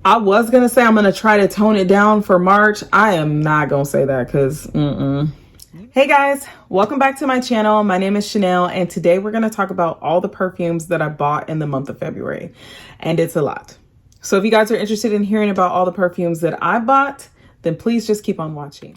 I was gonna say I'm gonna try to tone it down for March. I am not gonna say that because Hey guys, welcome back to my channel. My name is Chanel and today we're gonna talk about all the perfumes that I bought in the month of February. And it's a lot. So if you guys are interested in hearing about all the perfumes that I bought, then please just keep on watching.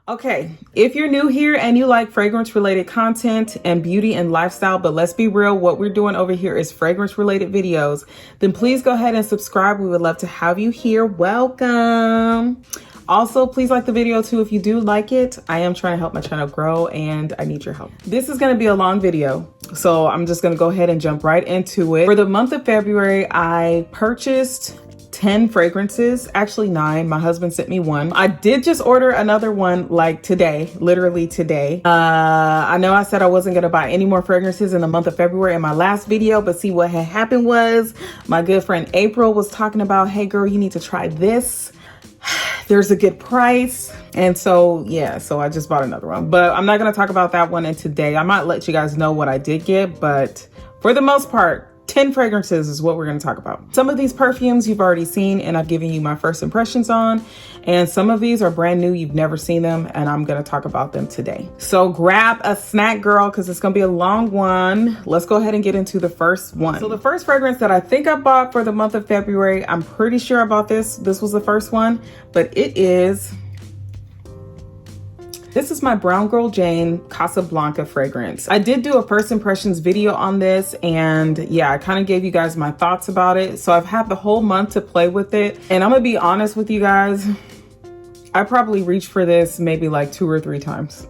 Okay, if you're new here and you like fragrance related content and beauty and lifestyle, but let's be real, what we're doing over here is fragrance related videos, then please go ahead and subscribe. We would love to have you here. Welcome. Also, please like the video too if you do like it. I am trying to help my channel grow and I need your help. This is going to be a long video, so I'm just going to go ahead and jump right into it. For the month of February, I purchased 10 fragrances, actually 9. My husband sent me one. I did just order another one like today, literally today. I know I said I wasn't gonna buy any more fragrances in the month of February in my last video, but see what had happened was my good friend April was talking about, hey girl, you need to try this. There's a good price. And so, yeah, so I just bought another one, but I'm not gonna talk about that one in today. I might let you guys know what I did get, but for the most part, 10 fragrances is what we're going to talk about. Some of these perfumes you've already seen and I've given you my first impressions on, and some of these are brand new, you've never seen them, and I'm going to talk about them today. So grab a snack, girl, because it's going to be a long one. Let's go ahead and get into the first one. So the first fragrance that I think I bought for the month of February, I'm pretty sure I bought this. This was the first one, but this is my Brown Girl Jane Casablanca fragrance. I did do a first impressions video on this, and yeah, I kind of gave you guys my thoughts about it. So I've had the whole month to play with it, and I'm gonna be honest with you guys, I probably reached for this maybe like 2 or 3 times.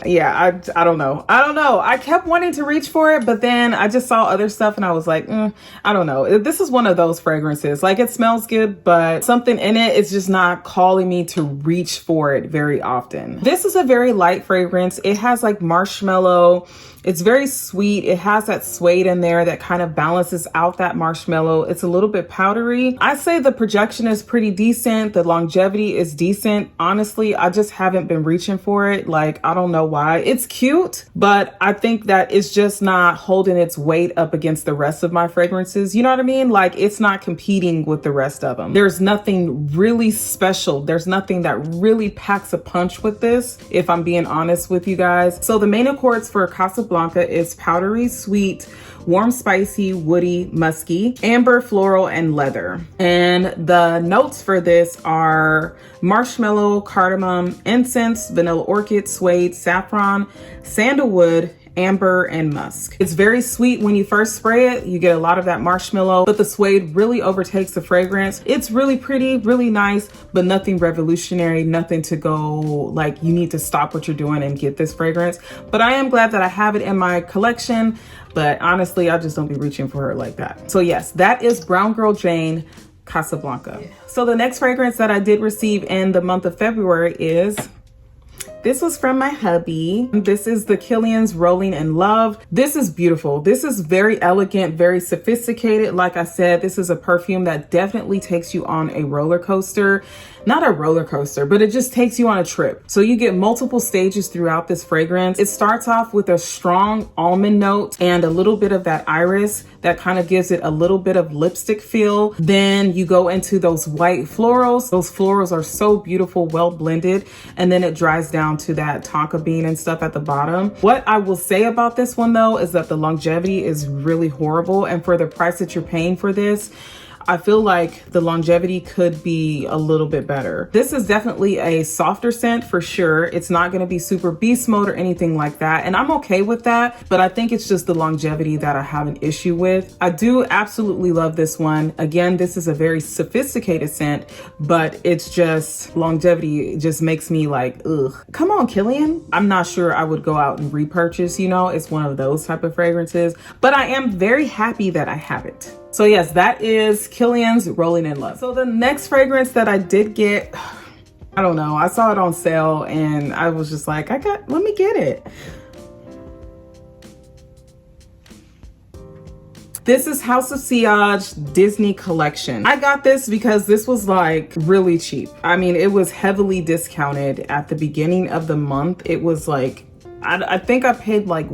Yeah, I don't know. I kept wanting to reach for it, but then I just saw other stuff and I was like, I don't know. This is one of those fragrances. Like, it smells good, but something in it is just not calling me to reach for it very often. This is a very light fragrance. It has like marshmallow. It's very sweet. It has that suede in there that kind of balances out that marshmallow. It's a little bit powdery. I say the projection is pretty decent. The longevity is decent. Honestly, I just haven't been reaching for it. Like, I don't know why. It's cute, but I think that it's just not holding its weight up against the rest of my fragrances. You know what I mean? Like, it's not competing with the rest of them. There's nothing really special. There's nothing that really packs a punch with this, if I'm being honest with you guys. So the main accords for Casablanca is powdery, sweet, warm, spicy, woody, musky, amber, floral, and leather. And the notes for this are marshmallow, cardamom, incense, vanilla orchid, suede, saffron, sandalwood, amber, and musk. It's very sweet when you first spray it. You get a lot of that marshmallow, but the suede really overtakes the fragrance. It's really pretty, really nice, but nothing revolutionary, nothing to go like you need to stop what you're doing and get this fragrance. But I am glad that I have it in my collection, but honestly, I just don't be reaching for her like that. So yes, that is Brown Girl Jane Casablanca. Yeah. So the next fragrance that I did receive in the month of February is, this was from my hubby. This is the Kilian's Rolling in Love. This is beautiful. This is very elegant, very sophisticated. Like I said, this is a perfume that definitely takes you on a roller coaster. Not a roller coaster, but it just takes you on a trip. So you get multiple stages throughout this fragrance. It starts off with a strong almond note and a little bit of that iris that kind of gives it a little bit of lipstick feel. Then you go into those white florals. Those florals are so beautiful, well blended. And then it dries down to that tonka bean and stuff at the bottom. What I will say about this one though, is that the longevity is really horrible. And for the price that you're paying for this, I feel like the longevity could be a little bit better. This is definitely a softer scent for sure. It's not going to be super beast mode or anything like that. And I'm okay with that, but I think it's just the longevity that I have an issue with. I do absolutely love this one. Again, this is a very sophisticated scent, but it's just longevity just makes me like, ugh. Come on, Kilian. I'm not sure I would go out and repurchase, you know, it's one of those type of fragrances, but I am very happy that I have it. So yes, that is Kilian's Rolling in Love. So the next fragrance that I did get, I don't know, I saw it on sale and I was just like, let me get it. This is House of Sillage Disney Collection. I got this because this was like really cheap. I mean, it was heavily discounted at the beginning of the month. It was like, I think I paid like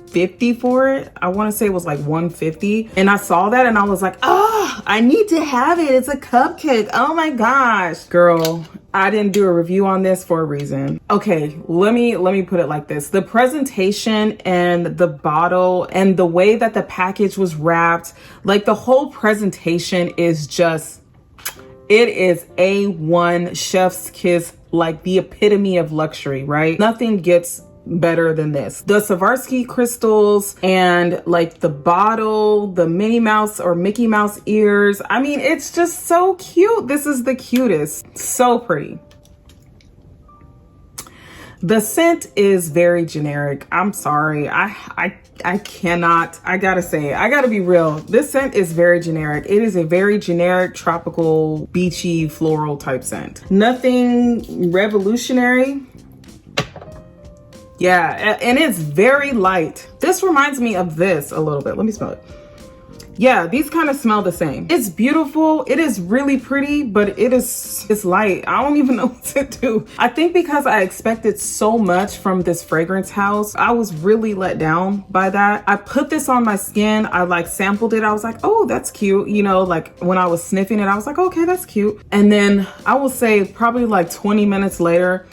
$150 for it. I want to say it was like $150. And I saw that and I was like, oh, I need to have it. It's a cupcake. Oh my gosh. Girl, I didn't do a review on this for a reason. Okay, let me put it like this. The presentation and the bottle and the way that the package was wrapped, like the whole presentation is just, it is A1 chef's kiss, like the epitome of luxury, right? Nothing gets better than this. The Swarovski crystals and like the bottle, the Minnie Mouse or Mickey Mouse ears. I mean, it's just so cute. This is the cutest. So pretty. The scent is very generic. I'm sorry. I cannot, I gotta say it. I gotta be real. This scent is very generic. It is a very generic, tropical, beachy, floral type scent. Nothing revolutionary. Yeah, and it's very light. This reminds me of this a little bit. Let me smell it. Yeah, these kind of smell the same. It's beautiful. It is really pretty, but it's light. I don't even know what to do. I think because I expected so much from this fragrance house, I was really let down by that. I put this on my skin. I like sampled it. I was like, oh, that's cute. You know, like when I was sniffing it, I was like, okay, that's cute. And then I will say probably like 20 minutes later,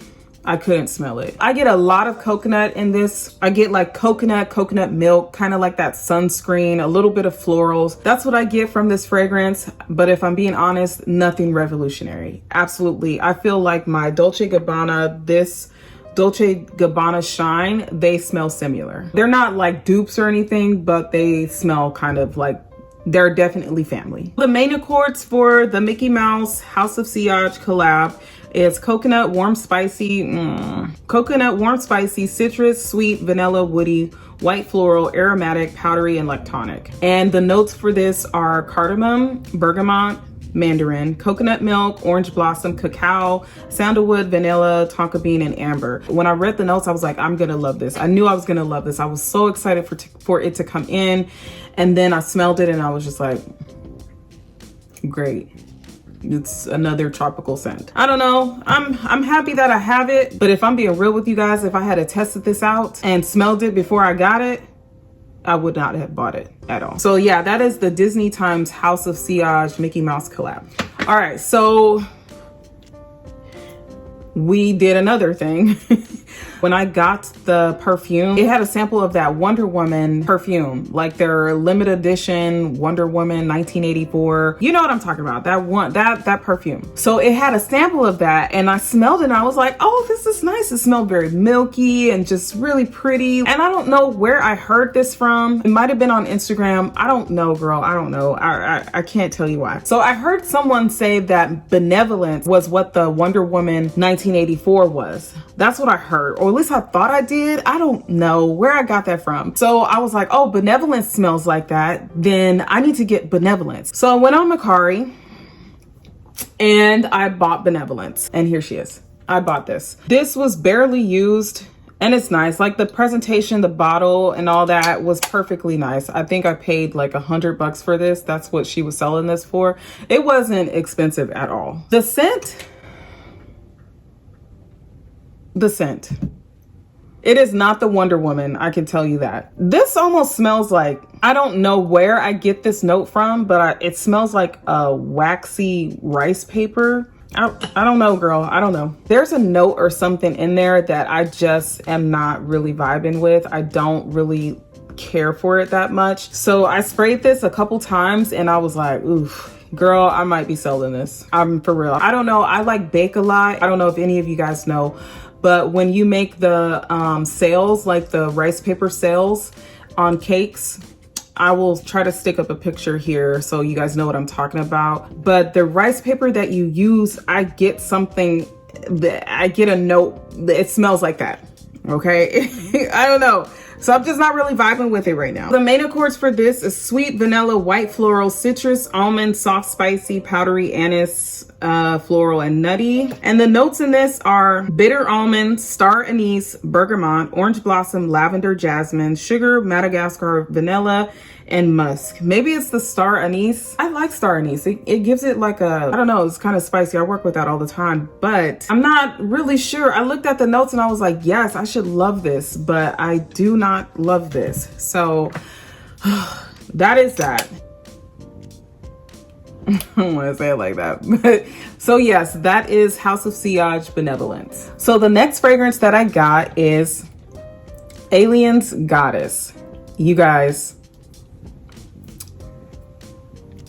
I couldn't smell it. I get a lot of coconut in this. I get like coconut milk, kind of like that sunscreen, a little bit of florals. That's what I get from this fragrance. But if I'm being honest, nothing revolutionary. Absolutely. I feel like my Dolce & Gabbana, this Dolce & Gabbana Shine, they smell similar. They're not like dupes or anything, but they smell kind of like they're definitely family. The main accords for the Mickey Mouse House of Sillage collab is coconut, warm, spicy, citrus, sweet, vanilla, woody, white floral, aromatic, powdery, and lactonic. And the notes for this are cardamom, bergamot, mandarin, coconut milk, orange blossom, cacao, sandalwood, vanilla, tonka bean, and amber. When I read the notes, I was like, I'm gonna love this. I knew I was gonna love this. I was so excited for it to come in. And then I smelled it and I was just like, great. It's another tropical scent. I don't know. I'm happy that I have it, but if I'm being real with you guys, if I had tested this out and smelled it before I got it, I would not have bought it at all. So yeah, that is the Disney Times House of Sillage Mickey Mouse collab. All right, so we did another thing. When I got the perfume, it had a sample of that Wonder Woman perfume, like their limited edition Wonder Woman 1984. You know what I'm talking about, that perfume. So it had a sample of that and I smelled it and I was like, oh, this is nice. It smelled very milky and just really pretty. And I don't know where I heard this from. It might've been on Instagram. I don't know, girl. I don't know. I can't tell you why. So I heard someone say that Benevolence was what the Wonder Woman 1984 was. That's what I heard, or at least I thought I did. I don't know where I got that from. So I was like, oh, Benevolence smells like that. Then I need to get Benevolence. So I went on Mercari and I bought Benevolence. And here she is. I bought this. This was barely used and it's nice. Like the presentation, the bottle and all that was perfectly nice. I think I paid like $100 for this. That's what she was selling this for. It wasn't expensive at all. The scent. It is not the Wonder Woman, I can tell you that. This almost smells like, I don't know where I get this note from, but it smells like a waxy rice paper. I don't know, girl. I don't know. There's a note or something in there that I just am not really vibing with. I don't really care for it that much. So I sprayed this a couple times and I was like, oof. Girl, I might be selling this. I'm for real. I don't know. I like bake a lot. I don't know if any of you guys know, but when you make the sales, like the rice paper sales on cakes, I will try to stick up a picture here so you guys know what I'm talking about. But the rice paper that you use, I get something, I get a note, it smells like that, okay? I don't know. So I'm just not really vibing with it right now. The main accords for this is sweet vanilla, white floral, citrus, almond, soft, spicy, powdery, anise, floral and nutty. And the notes in this are bitter almond, star anise, bergamot, orange blossom, lavender, jasmine, sugar, Madagascar, vanilla, and musk. Maybe it's the star anise. I like star anise. It gives it like a, I don't know, it's kind of spicy. I work with that all the time, but I'm not really sure. I looked at the notes and I was like, yes, I should love this, but I do not love this. So that is that. I don't want to say it like that, but so yes, that is House of Sillage Benevolence. So the next fragrance that I got is Alien's Goddess. You guys,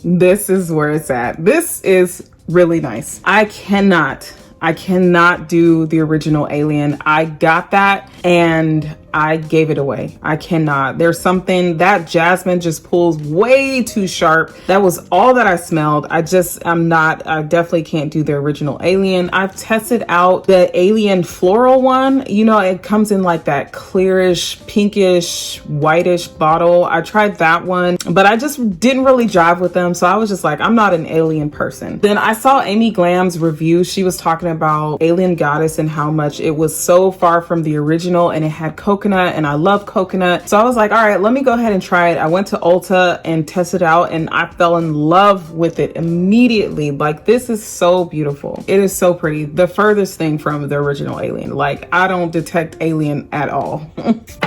this is where it's at. This is really nice. I cannot do the original Alien. I got that and I gave it away. I cannot. There's something, that jasmine just pulls way too sharp. That was all that I smelled. I definitely can't do the original Alien. I've tested out the Alien floral one. You know, it comes in like that clearish, pinkish, whitish bottle. I tried that one, but I just didn't really jive with them. So I was just like, I'm not an Alien person. Then I saw Amy Glam's review. She was talking about Alien Goddess and how much it was so far from the original, and it had coconut, and I love coconut. So I was like, all right, let me go ahead and try it. I went to Ulta and tested it out and I fell in love with it immediately. Like, this is so beautiful. It is so pretty. The furthest thing from the original Alien. Like, I don't detect Alien at all.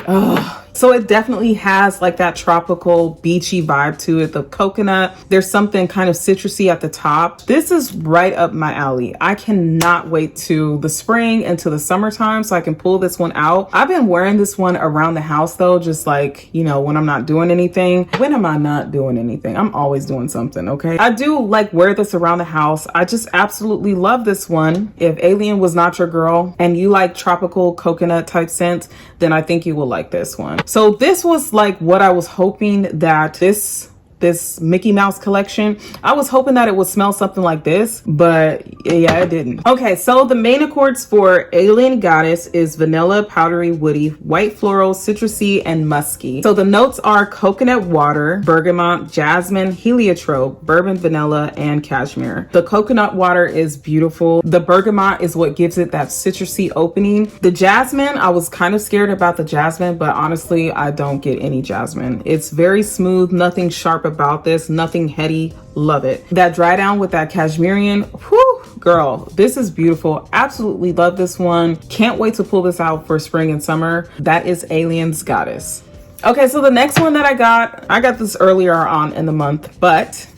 Ugh. So it definitely has like that tropical beachy vibe to it. The coconut, there's something kind of citrusy at the top. This is right up my alley. I cannot wait to the spring and to the summertime so I can pull this one out. I've been wearing this one around the house though, just like, you know, when I'm not doing anything. When am I not doing anything? I'm always doing something, okay? I do like wear this around the house. I just absolutely love this one. If Alien was not your girl and you like tropical coconut type scents, then I think you will like this one. So this was like what I was hoping that this Mickey Mouse collection, I was hoping that it would smell something like this, but yeah, it didn't. Okay, so the main accords for Alien Goddess is vanilla, powdery, woody, white floral, citrusy, and musky. So the notes are coconut water, bergamot, jasmine, heliotrope, bourbon vanilla, and cashmere. The coconut water is beautiful. The bergamot is what gives it that citrusy opening. The jasmine, I was kind of scared about the jasmine, but honestly, I don't get any jasmine. It's very smooth, nothing sharp about this, nothing heady. Love it. That dry down with that cashmerean, whew, girl, this is beautiful. Absolutely love this one. Can't wait to pull this out for spring and summer. That is Alien's Goddess. Okay, so the next one that I got this earlier on in the month, but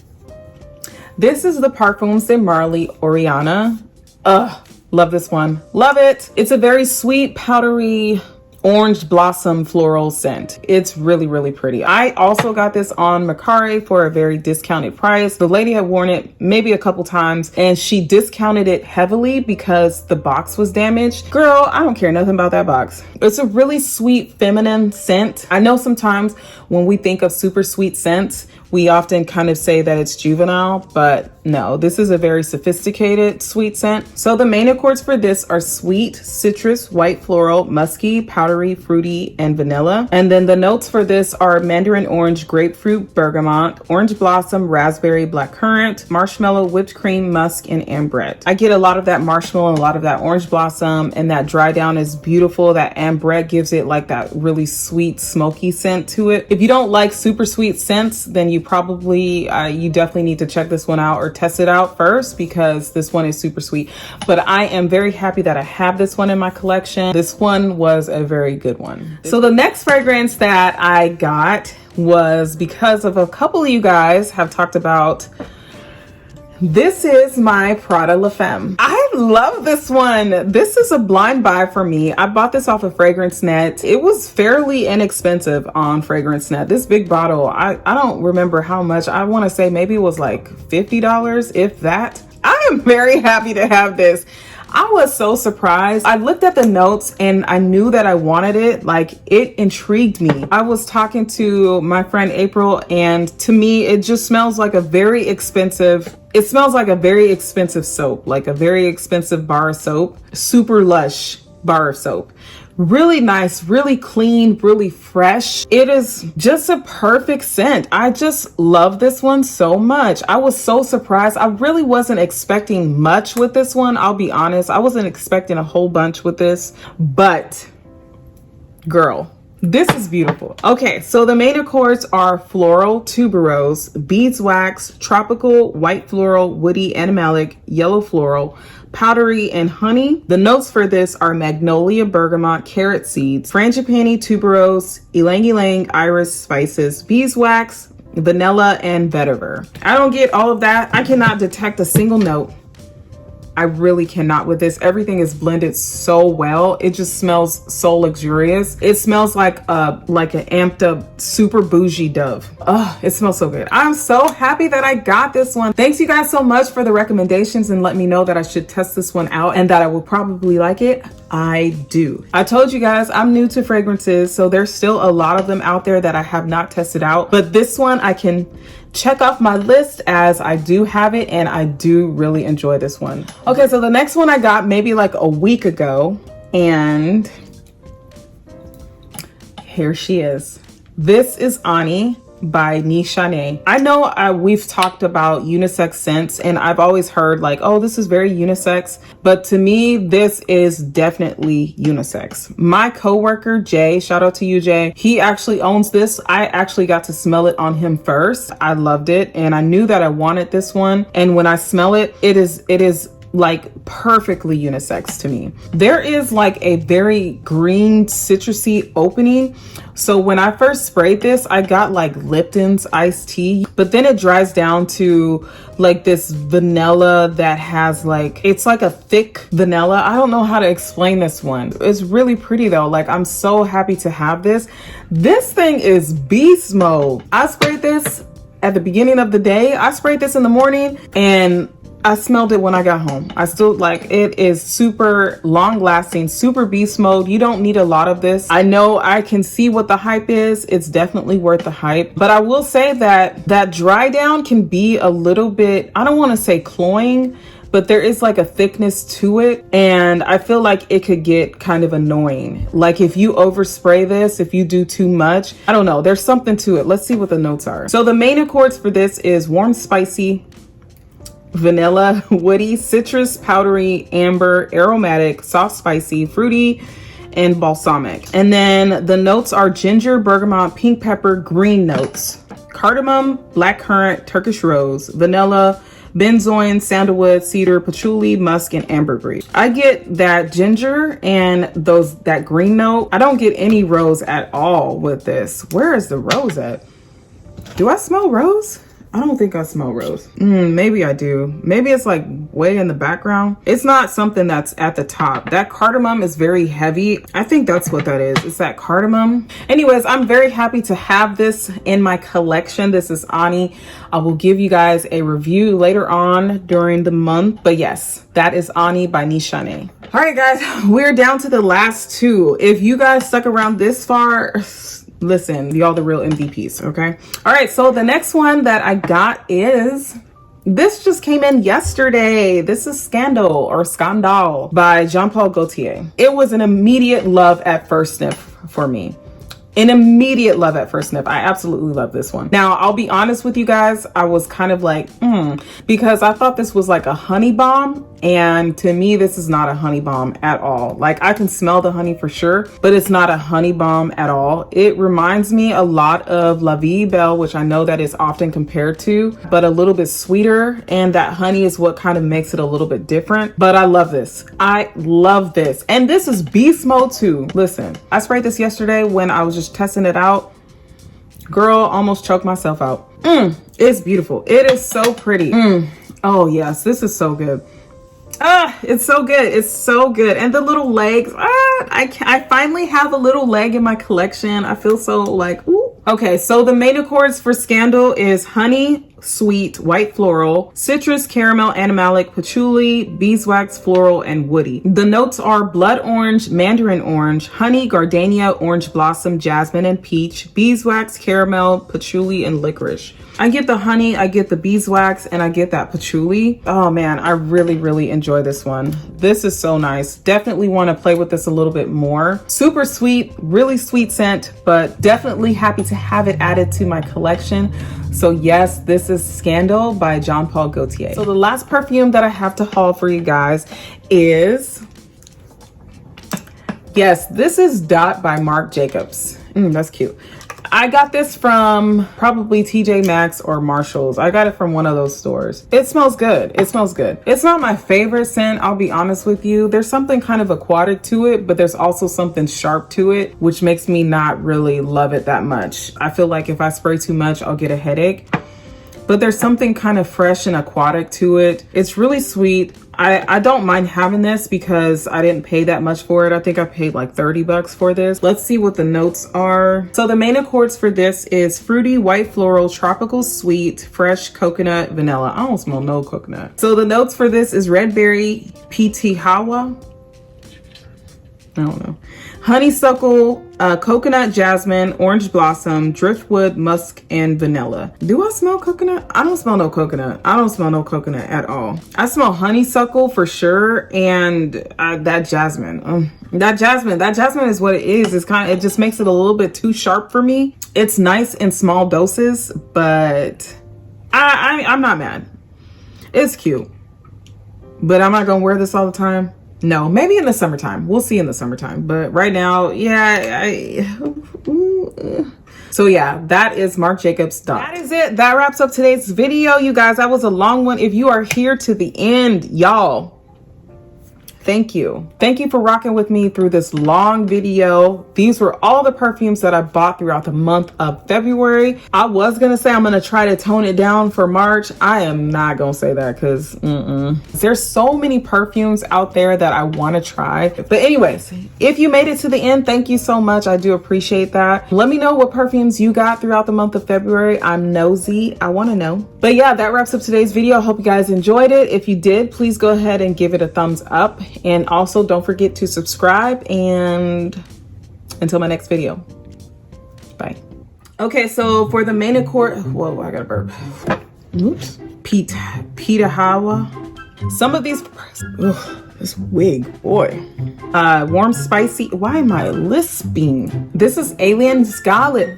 this is the Parfums de Marly Oriana. Love this one. Love it. It's a very sweet, powdery, orange blossom floral scent. It's really, really pretty. I also got this on Mercari for a very discounted price. The lady had worn it maybe a couple times and she discounted it heavily because the box was damaged. Girl, I don't care nothing about that box. It's a really sweet feminine scent. I know sometimes when we think of super sweet scents, we often kind of say that it's juvenile, but no, this is a very sophisticated sweet scent. So the main accords for this are sweet, citrus, white floral, musky, powdery, fruity, and vanilla. And then the notes for this are mandarin orange, grapefruit, bergamot, orange blossom, raspberry, blackcurrant, marshmallow, whipped cream, musk, and ambrette. I get a lot of that marshmallow and a lot of that orange blossom, and that dry down is beautiful. That ambrette gives it like that really sweet, smoky scent to it. If you don't like super sweet scents, then you definitely need to check this one out or test it out first, because this one is super sweet. But I am very happy that I have this one in my collection. This one was a very good one. So the next fragrance that I got was because of a couple of you guys have talked about. This is my Prada La Femme. I love this one. This is a blind buy for me. I bought this off of FragranceNet. It was fairly inexpensive on FragranceNet. This big bottle, I don't remember how much. I want to say maybe it was like $50, if that. I am very happy to have this. I was so surprised. I looked at the notes and I knew that I wanted it. Like, it intrigued me. I was talking to my friend April, and to me, it just smells like a very expensive, soap, like a very expensive bar of soap, super lush bar of soap. Really nice, really clean, really fresh. It is just a perfect scent. I just love this one so much. I was so surprised. I really wasn't expecting much with this one. I'll be honest. I wasn't expecting a whole bunch with this, but girl, this is beautiful. Okay, so the main accords are floral, tuberose, beeswax, tropical, white floral, woody, animalic, yellow floral, powdery, and honey. The notes for this are magnolia, bergamot, carrot seeds, frangipani, tuberose, ylang ylang, iris, spices, beeswax, vanilla, and vetiver. I don't get all of that. I cannot detect a single note. I really cannot with this. Everything is blended so well. It just smells so luxurious. It smells like an amped up, super bougie Dove. Oh, it smells so good. I'm so happy that I got this one. Thanks you guys so much for the recommendations and let me know that I should test this one out and that I will probably like it. I do. I told you guys I'm new to fragrances, so there's still a lot of them out there that I have not tested out, but this one I can check off my list as I do have it and I do really enjoy this one. Okay, so the next one I got maybe like a week ago, and here she is. This is Ani by Nishane. I know we've talked about unisex scents and I've always heard like, oh, this is very unisex, but to me, this is definitely unisex. My coworker, Jay, shout out to you, Jay. He actually owns this. I actually got to smell it on him first. I loved it and I knew that I wanted this one. And when I smell it, it is like perfectly unisex to me. There is like a very green citrusy opening. So when I first sprayed this, I got like Lipton's iced tea, but then it dries down to like this vanilla that has like, it's like a thick vanilla. I don't know how to explain this one. It's really pretty though. Like I'm so happy to have this. This thing is beast mode. I sprayed this at the beginning of the day. I sprayed this in the morning and I smelled it when I got home. I still like it. Is super long lasting, super beast mode. You don't need a lot of this. I know I can see what the hype is. It's definitely worth the hype, but I will say that dry down can be a little bit, I don't want to say cloying, but there is like a thickness to it. And I feel like it could get kind of annoying. Like if you overspray this, if you do too much, I don't know, there's something to it. Let's see what the notes are. So the main accords for this is warm, spicy, vanilla, woody, citrus, powdery, amber, aromatic, soft, spicy, fruity, and balsamic. And then the notes are ginger, bergamot, pink pepper, green notes, cardamom, blackcurrant, Turkish rose, vanilla, benzoin, sandalwood, cedar, patchouli, musk, and ambergris. I get that ginger and that green note. I don't get any rose at all with this. Where is the rose at? Do I smell rose? I don't think I smell rose. Maybe I do. Maybe it's like way in the background. It's not something that's at the top. That cardamom is very heavy. I think that's what that is. It's that cardamom. Anyways, I'm very happy to have this in my collection. This is Ani. I will give you guys a review later on during the month. But yes, that is Ani by Nishane. All right, guys, we're down to the last two. If you guys stuck around this far, listen, y'all the real MVPs, okay? All right, so the next one that I got is, this just came in yesterday. This is Scandal by Jean-Paul Gaultier. It was an immediate love at first sniff for me. An immediate love at first sniff. I absolutely love this one. Now, I'll be honest with you guys. I was kind of like, because I thought this was like a honey bomb. And to me, this is not a honey bomb at all. Like I can smell the honey for sure, but it's not a honey bomb at all. It reminds me a lot of La Vie Belle, which I know that is often compared to, but a little bit sweeter. And that honey is what kind of makes it a little bit different. But I love this. I love this. And this is beast mode too. Listen, I sprayed this yesterday when I was just testing it out. Girl, almost choked myself out. It's beautiful. It is so pretty. Oh yes, this is so good. It's so good. It's so good. And the little legs, I finally have a little leg in my collection. I feel so like, ooh. Okay, so the main accords for Scandal is honey, sweet, white floral, citrus, caramel, animalic, patchouli, beeswax, floral, and woody. The notes are blood orange, mandarin orange, honey, gardenia, orange blossom, jasmine, and peach, beeswax, caramel, patchouli, and licorice. I get the honey, I get the beeswax, and I get that patchouli. Oh man, I really enjoy this one. This is so nice. Definitely want to play with this a little bit more. Super sweet, really sweet scent, but definitely happy to have it added to my collection. So yes, this is Scandal by Jean Paul Gaultier. So the last perfume that I have to haul for you guys is, yes, this is Dot by Marc Jacobs. That's cute. I got this from probably TJ Maxx or Marshall's. I got it from one of those stores. It smells good. It smells good. It's not my favorite scent, I'll be honest with you. There's something kind of aquatic to it, but there's also something sharp to it, which makes me not really love it that much. I feel like if I spray too much, I'll get a headache. But there's something kind of fresh and aquatic to it. It's really sweet. I don't mind having this because I didn't pay that much for it. I think I paid like 30 bucks for this. Let's see what the notes are. So the main accords for this is fruity, white floral, tropical sweet, fresh coconut, vanilla. I don't smell no coconut. So the notes for this is red berry, PT Hawa. I don't know. Honeysuckle, coconut, jasmine, orange blossom, driftwood, musk, and vanilla. Do I smell coconut? I don't smell no coconut. I don't smell no coconut at all. I smell honeysuckle for sure, and that jasmine. That jasmine is what it is. It's kind of, it just makes it a little bit too sharp for me. It's nice in small doses, but I'm not mad. It's cute, but I'm not gonna wear this all the time. No, maybe in the summertime. We'll see in the summertime. But right now, yeah. So yeah, that is Marc Jacobs Dot. That is it. That wraps up today's video, you guys. That was a long one. If you are here to the end, y'all, thank you. Thank you for rocking with me through this long video. These were all the perfumes that I bought throughout the month of February. I was gonna say I'm gonna try to tone it down for March. I am not gonna say that because there's so many perfumes out there that I want to try. But anyways, if you made it to the end, thank you so much. I do appreciate that. Let me know what perfumes you got throughout the month of February. I'm nosy. I want to know. But yeah, that wraps up today's video. I hope you guys enjoyed it. If you did, please go ahead and give it a thumbs up. And also don't forget to subscribe, and until my next video, bye. Okay, so for the main accord, whoa, I got a burp. Oops. Peter Hawa. Some of these, this wig, boy. Warm, spicy, why am I lisping? This is Alien Scarlet.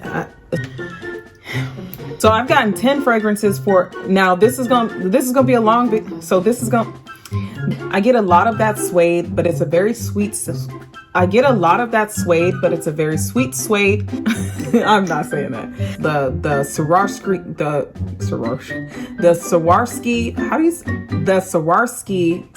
So I've gotten 10 fragrances for, now this is gonna be a long video. So this is gonna, I get a lot of that suede, but it's a very sweet, I get a lot of that suede, but it's a very sweet suede. I'm not saying that. The Swarovski, how do you say? The Swarovski